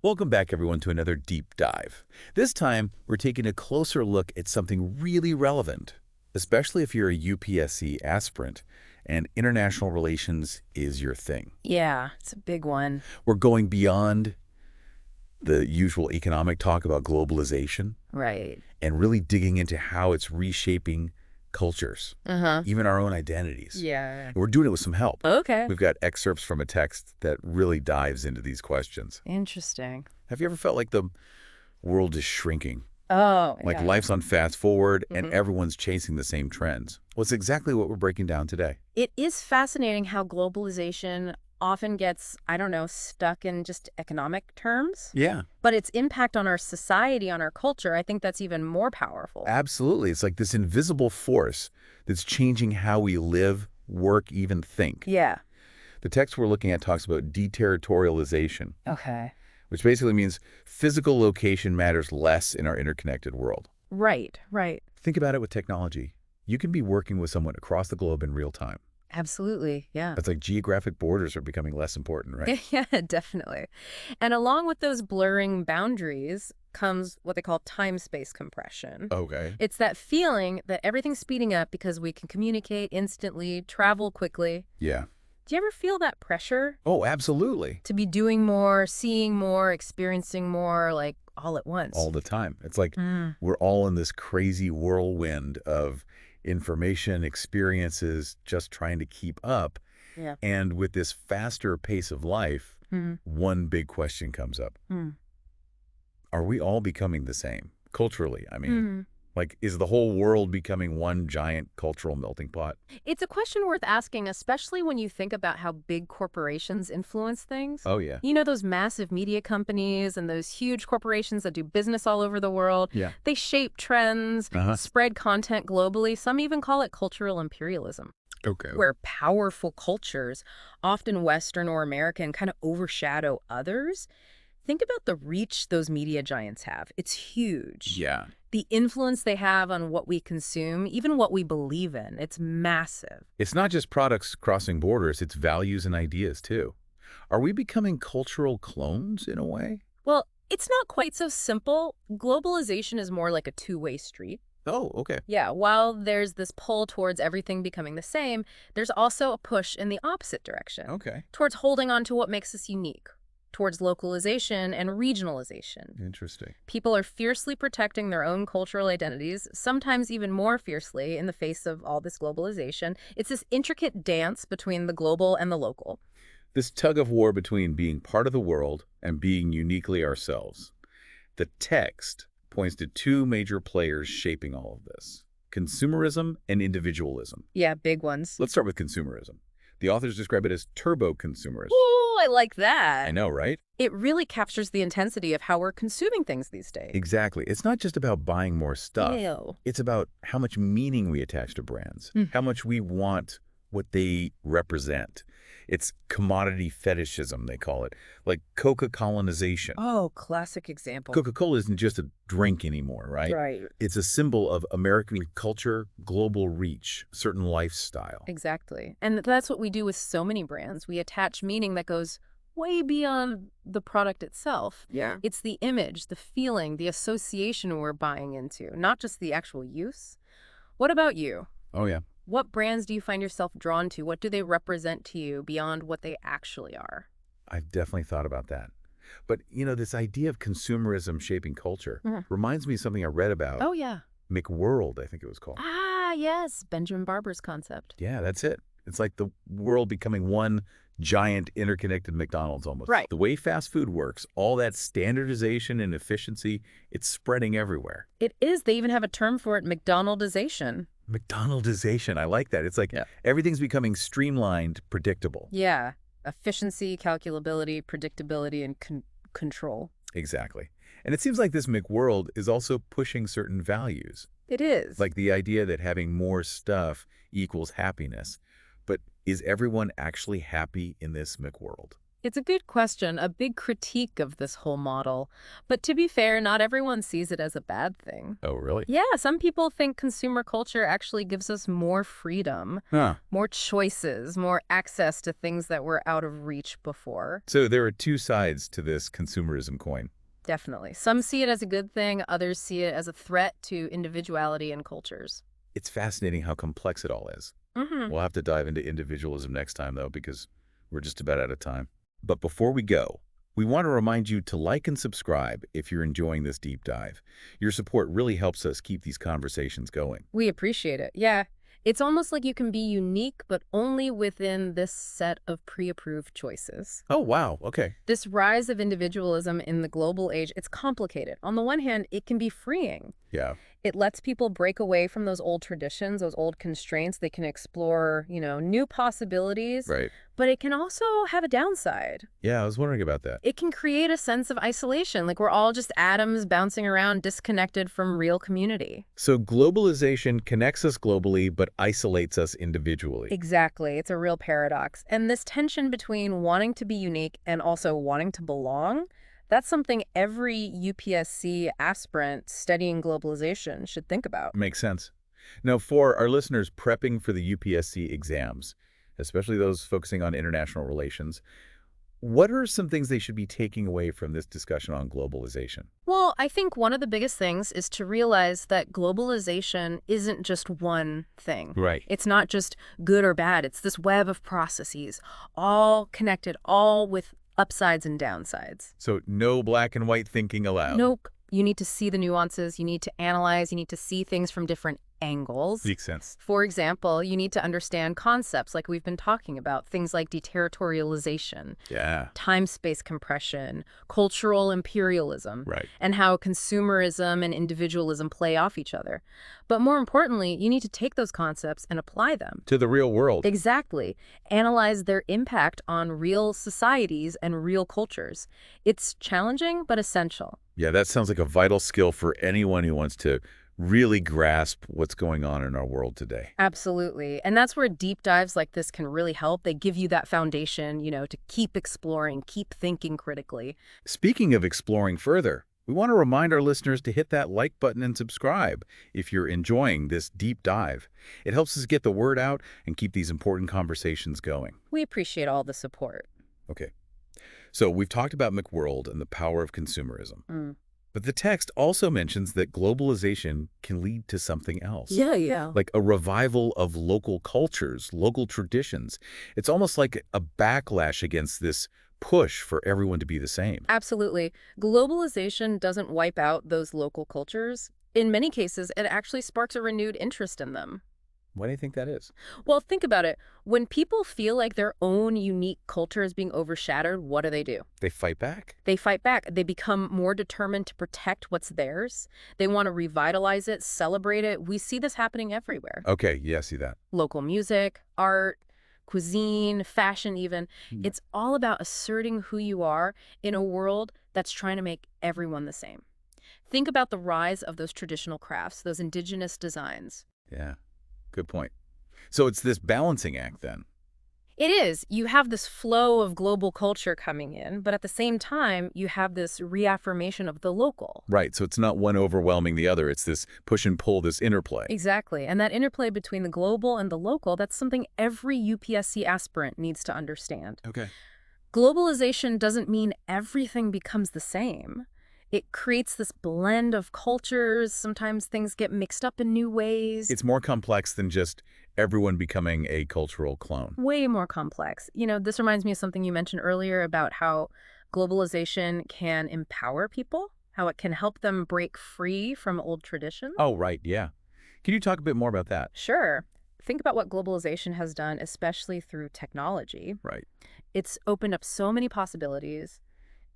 Welcome back, everyone, to another deep dive. This time, we're taking a closer look at something really relevant, especially if you're a UPSC aspirant and international relations is your thing. Yeah, it's a big one. We're going beyond the usual economic talk about globalization Right. and really digging into how it's reshaping cultures, Uh-huh. even our own identities. Yeah. And we're doing it with some help. Okay. We've got excerpts from a text that really dives into these questions. Interesting. Have you ever felt like the world is shrinking? Oh, Like yeah. life's on fast forward and Mhm. everyone's chasing the same trends. Well, it's exactly what we're breaking down today. It is fascinating how globalization often gets, I don't know, stuck in just economic terms. Yeah, But its impact on our society, on our culture, I think that's even more powerful. absolutely. It's like this invisible force that's changing how we live, work, even think. Yeah. The text we're looking at talks about deterritorialization, Okay. which basically means physical location matters less in our interconnected world. Right, right. Think about it with technology. You can be working with someone across the globe in real time. Absolutely. Yeah. It's like geographic borders are becoming less important, right? Yeah, definitely. And along with those blurring boundaries comes what they call time-space compression. Okay. It's that feeling that everything's speeding up because we can communicate instantly, travel quickly. Yeah. Do you ever feel that pressure Oh, absolutely. to be doing more, seeing more, experiencing more, like all at once? All the time. It's like Mm, we're all in this crazy whirlwind of information, experiences, just trying to keep up. yeah. And with this faster pace of life, Mm-hmm. one big question comes up. Mm. Are we all becoming the same? Culturally, I mean. Mm-hmm. Like, is the whole world becoming one giant cultural melting pot? It's a question worth asking, especially when you think about how big corporations influence things. Oh, yeah. You know, those massive media companies and those huge corporations that do business all over the world. Yeah. They shape trends, Uh-huh. spread content globally. Some even call it cultural imperialism, Okay. where powerful cultures, often Western or American, kind of overshadow others. Think about the reach those media giants have. It's huge. Yeah. The influence they have on what we consume, even what we believe in, it's massive. It's not just products crossing borders, it's values and ideas, too. Are we becoming cultural clones in a way? Well, it's not quite so simple. Globalization is more like a two-way street. Oh, okay. Yeah, while there's this pull towards everything becoming the same, there's also a push in the opposite direction, Okay. towards holding on to what makes us unique, towards localization and regionalization. Interesting. People are fiercely protecting their own cultural identities, sometimes even more fiercely in the face of all this globalization. It's this intricate dance between the global and the local. This tug of war between being part of the world and being uniquely ourselves. The text points to two major players shaping all of this: consumerism and individualism. Yeah, big ones. Let's start with consumerism. The authors describe it as turbo-consumerism. Ooh, I like that. I know, right? It really captures the intensity of how we're consuming things these days. Exactly. It's not just about buying more stuff. Ew. It's about how much meaning we attach to brands, Mm. how much we want what they represent. It's commodity fetishism, they call it, like Coca-Colonization. Oh, classic example. Coca-Cola isn't just a drink anymore, right? Right. It's a symbol of American culture, global reach, certain lifestyle. Exactly. And that's what we do with so many brands. We attach meaning that goes way beyond the product itself. Yeah. It's the image, the feeling, the association we're buying into, not just the actual use. What about you? Oh, yeah. What brands do you find yourself drawn to? What do they represent to you beyond what they actually are? I've definitely thought about that. But, this idea of consumerism shaping culture Mhm. reminds me of something I read about. Oh, yeah. McWorld, I think it was called. Ah, yes. Benjamin Barber's concept. Yeah, that's it. It's like the world becoming one giant interconnected McDonald's almost. Right. The way fast food works, all that standardization and efficiency, it's spreading everywhere. It is. They even have a term for it, McDonaldization. McDonaldization, I like that. It's like Yeah. everything's becoming streamlined, predictable. Yeah. Efficiency, calculability, predictability, and control. Exactly. And it seems like this McWorld is also pushing certain values, It is. like the idea that having more stuff equals happiness. But is everyone actually happy in this McWorld? It's a good question, a big critique of this whole model. But to be fair, not everyone sees it as a bad thing. Oh, really? Yeah, some people think consumer culture actually gives us more freedom, Huh. more choices, more access to things that were out of reach before. So there are two sides to this consumerism coin. Definitely. Some see it as a good thing, others see it as a threat to individuality and cultures. It's fascinating how complex it all is. Mm-hmm. We'll have to dive into individualism next time, though, because we're just about out of time. But before we go, we want to remind you to like and subscribe if you're enjoying this deep dive. Your support really helps us keep these conversations going. We appreciate it. Yeah. It's almost like you can be unique, but only within this set of pre-approved choices. Oh, wow. Okay. This rise of individualism in the global age, it's complicated. On the one hand, it can be freeing. Yeah. It lets people break away from those old traditions, those old constraints. They can explore, new possibilities, Right. but it can also have a downside. Yeah, I was wondering about that. It can create a sense of isolation, like we're all just atoms bouncing around disconnected from real community. So globalization connects us globally, but isolates us individually. Exactly. It's a real paradox. And this tension between wanting to be unique and also wanting to belong, that's something every UPSC aspirant studying globalization should think about. Makes sense. Now, for our listeners prepping for the UPSC exams, especially those focusing on international relations, what are some things they should be taking away from this discussion on globalization? Well, I think one of the biggest things is to realize that globalization isn't just one thing. Right. It's not just good or bad. It's this web of processes, all connected, all with upsides and downsides. So no black and white thinking allowed. Nope. You need to see the nuances. You need to analyze. You need to see things from different angles. Makes sense. For example, you need to understand concepts like we've been talking about, things like deterritorialization, Yeah. time-space compression, cultural imperialism, Right. and how consumerism and individualism play off each other. But more importantly, you need to take those concepts and apply them. To the real world. Exactly. Analyze their impact on real societies and real cultures. It's challenging, but essential. Yeah, that sounds like a vital skill for anyone who wants to really grasp what's going on in our world today. Absolutely. And that's where deep dives like this can really help. They give you that foundation, to keep exploring, keep thinking critically. Speaking of exploring further, we want to remind our listeners to hit that like button and subscribe if you're enjoying this deep dive. It helps us get the word out and keep these important conversations going. We appreciate all the support. Okay. So we've talked about McWorld and the power of consumerism. Mm. But the text also mentions that globalization can lead to something else. Yeah. Like a revival of local cultures, local traditions. It's almost like a backlash against this push for everyone to be the same. Absolutely. Globalization doesn't wipe out those local cultures. In many cases, it actually sparks a renewed interest in them. Why do you think that is? Well, think about it. When people feel like their own unique culture is being overshadowed, what do? They fight back. They fight back. They become more determined to protect what's theirs. They want to revitalize it, celebrate it. We see this happening everywhere. Okay, yeah, I see that. Local music, art, cuisine, fashion even. Hmm. It's all about asserting who you are in a world that's trying to make everyone the same. Think about the rise of those traditional crafts, those indigenous designs. Yeah, good point. So it's this balancing act then. It is. You have this flow of global culture coming in, but at the same time, you have this reaffirmation of the local. Right, so it's not one overwhelming the other. It's this push and pull, this interplay. Exactly. And that interplay between the global and the local, that's something every UPSC aspirant needs to understand. Okay. Globalization doesn't mean everything becomes the same. It creates this blend of cultures. Sometimes things get mixed up in new ways. It's more complex than just everyone becoming a cultural clone. Way more complex. This reminds me of something you mentioned earlier about how globalization can empower people, how it can help them break free from old traditions. Oh, right, yeah. Can you talk a bit more about that? Sure. Think about what globalization has done, especially through technology. Right. It's opened up so many possibilities.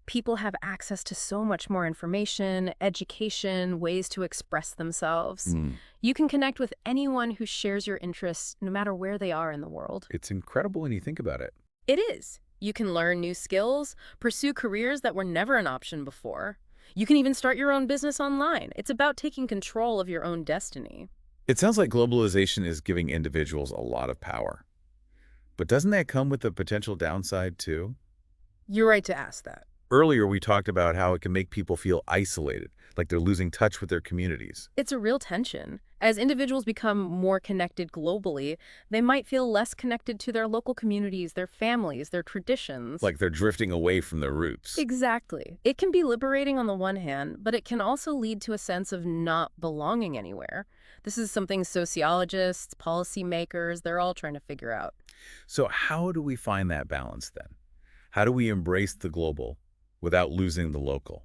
People have access to so much more information, education, ways to express themselves. You can connect with anyone who shares your interests, no matter where they are in the world. It's incredible when you think about it. It is. You can learn new skills, pursue careers that were never an option before. You can even start your own business online. It's about taking control of your own destiny. It sounds like globalization is giving individuals a lot of power. But doesn't that come with a potential downside too? You're right to ask that. Earlier, we talked about how it can make people feel isolated, like they're losing touch with their communities. It's a real tension. As individuals become more connected globally, they might feel less connected to their local communities, their families, their traditions. Like they're drifting away from their roots. Exactly. It can be liberating on the one hand, but it can also lead to a sense of not belonging anywhere. This is something sociologists, policymakers, they're all trying to figure out. So how do we find that balance then? How do we embrace the global without losing the local?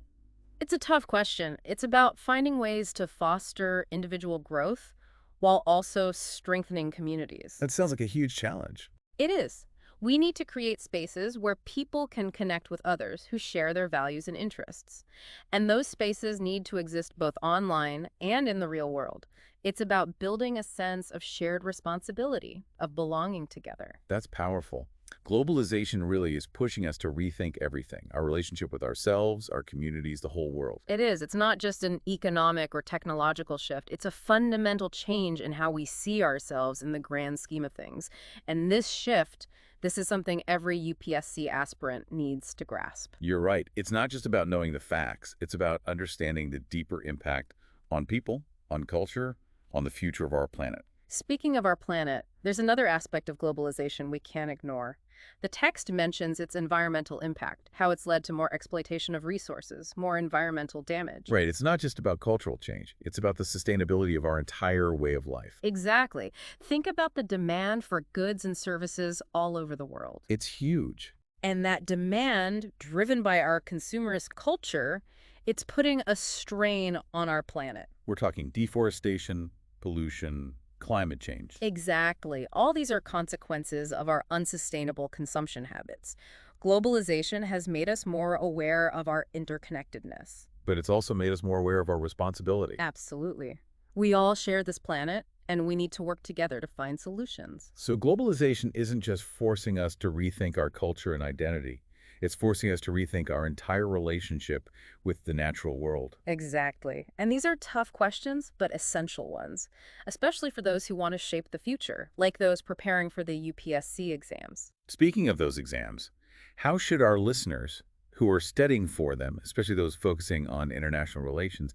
It's a tough question. It's about finding ways to foster individual growth while also strengthening communities. That sounds like a huge challenge. It is. We need to create spaces where people can connect with others who share their values and interests. And those spaces need to exist both online and in the real world. It's about building a sense of shared responsibility, of belonging together. That's powerful. Globalization really is pushing us to rethink everything, our relationship with ourselves, our communities, the whole world. It is. It's not just an economic or technological shift. It's a fundamental change in how we see ourselves in the grand scheme of things. And this shift, this is something every UPSC aspirant needs to grasp. You're right. It's not just about knowing the facts. It's about understanding the deeper impact on people, on culture, on the future of our planet. Speaking of our planet, there's another aspect of globalization we can't ignore. The text mentions its environmental impact, how it's led to more exploitation of resources, more environmental damage. Right. It's not just about cultural change. It's about the sustainability of our entire way of life. Exactly. Think about the demand for goods and services all over the world. It's huge. And that demand, driven by our consumerist culture, it's putting a strain on our planet. We're talking deforestation, pollution, climate change. Exactly. All these are consequences of our unsustainable consumption habits. Globalization has made us more aware of our interconnectedness. But it's also made us more aware of our responsibility. Absolutely. We all share this planet, and we need to work together to find solutions. So globalization isn't just forcing us to rethink our culture and identity. It's forcing us to rethink our entire relationship with the natural world. Exactly. And these are tough questions, but essential ones, especially for those who want to shape the future, like those preparing for the UPSC exams. Speaking of those exams, how should our listeners who are studying for them, especially those focusing on international relations,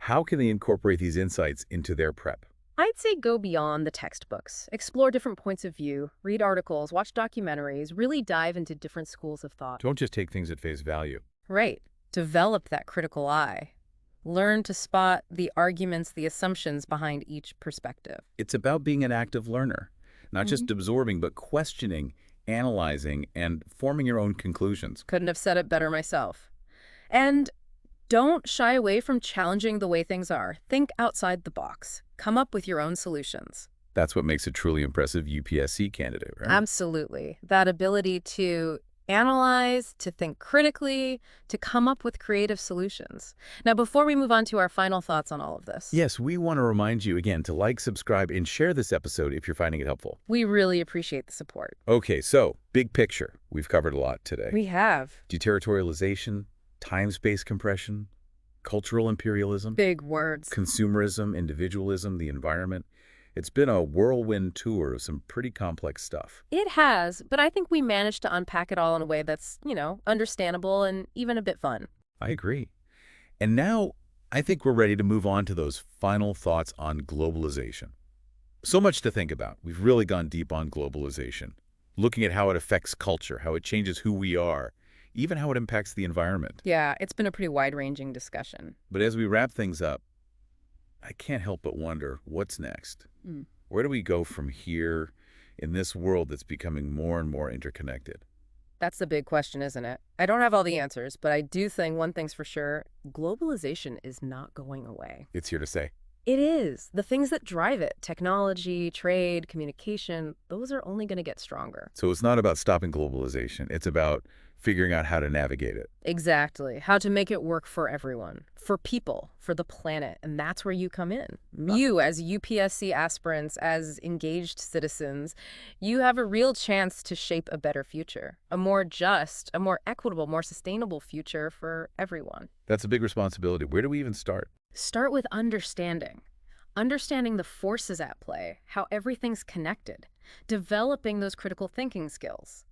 how can they incorporate these insights into their prep? I'd say go beyond the textbooks, explore different points of view, read articles, watch documentaries, really dive into different schools of thought. Don't just take things at face value. Right. Develop that critical eye. Learn to spot the arguments, the assumptions behind each perspective. It's about being an active learner, not just absorbing, but questioning, analyzing, and forming your own conclusions. Couldn't have said it better myself. And don't shy away from challenging the way things are. Think outside the box. Come up with your own solutions. That's what makes a truly impressive UPSC candidate, right? Absolutely. That ability to analyze, to think critically, to come up with creative solutions. Now, before we move on to our final thoughts on all of this, Yes, we want to remind you again to like, subscribe, and share this episode if you're finding it helpful. we really appreciate the support. Okay, so big picture. We've covered a lot today. We have. Deterritorialization, time-space compression, cultural imperialism, Big words. consumerism, individualism, the environment. It's been a whirlwind tour of some pretty complex stuff. It has, but I think we managed to unpack it all in a way that's, understandable and even a bit fun. I agree. And now I think we're ready to move on to those final thoughts on globalization. So much to think about. We've really gone deep on globalization, looking at how it affects culture, how it changes who we are, even how it impacts the environment. Yeah, it's been a pretty wide-ranging discussion. But as we wrap things up, I can't help but wonder, what's next? Mm. Where do we go from here in this world that's becoming more and more interconnected? That's the big question, isn't it? I don't have all the answers, but I do think one thing's for sure, globalization is not going away. It's here to stay. It is. The things that drive it, technology, trade, communication, those are only going to get stronger. So it's not about stopping globalization. It's about figuring out how to navigate it. Exactly. How to make it work for everyone, for people, for the planet. And that's where you come in. You, as UPSC aspirants, as engaged citizens, you have a real chance to shape a better future, a more just, a more equitable, more sustainable future for everyone. That's a big responsibility. Where do we even start? Start with understanding. Understanding the forces at play, how everything's connected. Developing those critical thinking skills.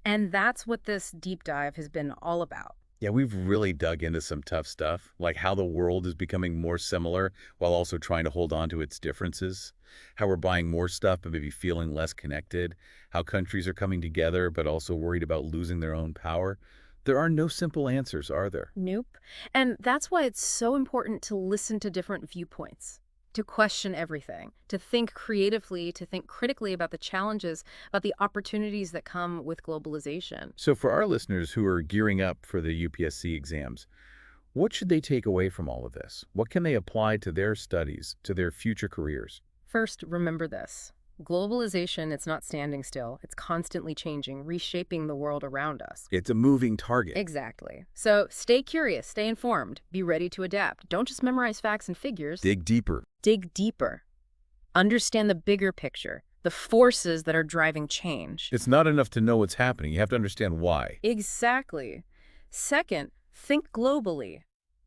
And that's what this deep dive has been all about. Yeah, we've really dug into some tough stuff, like how the world is becoming more similar while also trying to hold on to its differences, how we're buying more stuff but maybe feeling less connected, how countries are coming together but also worried about losing their own power. There are no simple answers, are there? Nope. And that's why it's so important to listen to different viewpoints, to question everything, to think creatively, to think critically about the challenges, about the opportunities that come with globalization. So for our listeners who are gearing up for the UPSC exams, what should they take away from all of this? What can they apply to their studies, to their future careers? First, remember this. Globalization, it's not standing still. It's constantly changing, reshaping the world around us. It's a moving target. Exactly. So stay curious, stay informed, be ready to adapt. Don't just memorize facts and figures. Dig deeper. Dig deeper. Understand the bigger picture, the forces that are driving change. It's not enough to know what's happening. You have to understand why. Exactly. Second, think globally.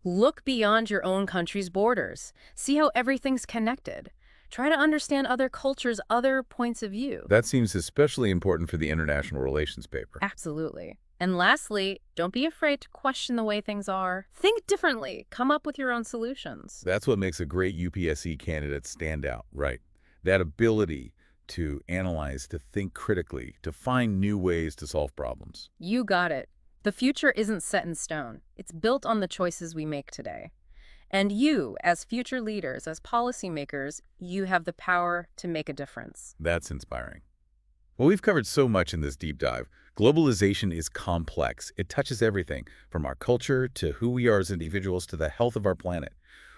Look beyond your own country's borders. See how everything's connected. Try to understand other cultures, other points of view. That seems especially important for the international relations paper. Absolutely. And lastly, don't be afraid to question the way things are. Think differently. Come up with your own solutions. That's what makes a great UPSC candidate stand out, right? That ability to analyze, to think critically, to find new ways to solve problems. You got it. The future isn't set in stone. It's built on the choices we make today. And you, as future leaders, as policymakers, you have the power to make a difference. That's inspiring. Well, we've covered so much in this deep dive. Globalization is complex. It touches everything, from our culture to who we are as individuals to the health of our planet.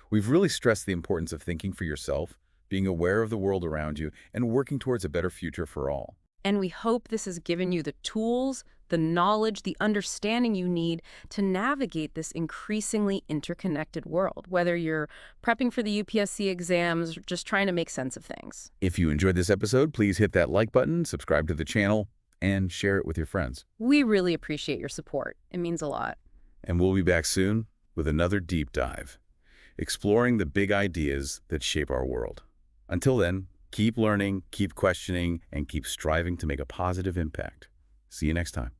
We've really stressed the importance of thinking for yourself, being aware of the world around you, and working towards a better future for all. And we hope this has given you the tools, the knowledge, the understanding you need to navigate this increasingly interconnected world, whether you're prepping for the UPSC exams or just trying to make sense of things. If you enjoyed this episode, please hit that like button, subscribe to the channel, and share it with your friends. We really appreciate your support. It means a lot. And we'll be back soon with another deep dive, exploring the big ideas that shape our world. Until then, keep learning, keep questioning, and keep striving to make a positive impact. See you next time.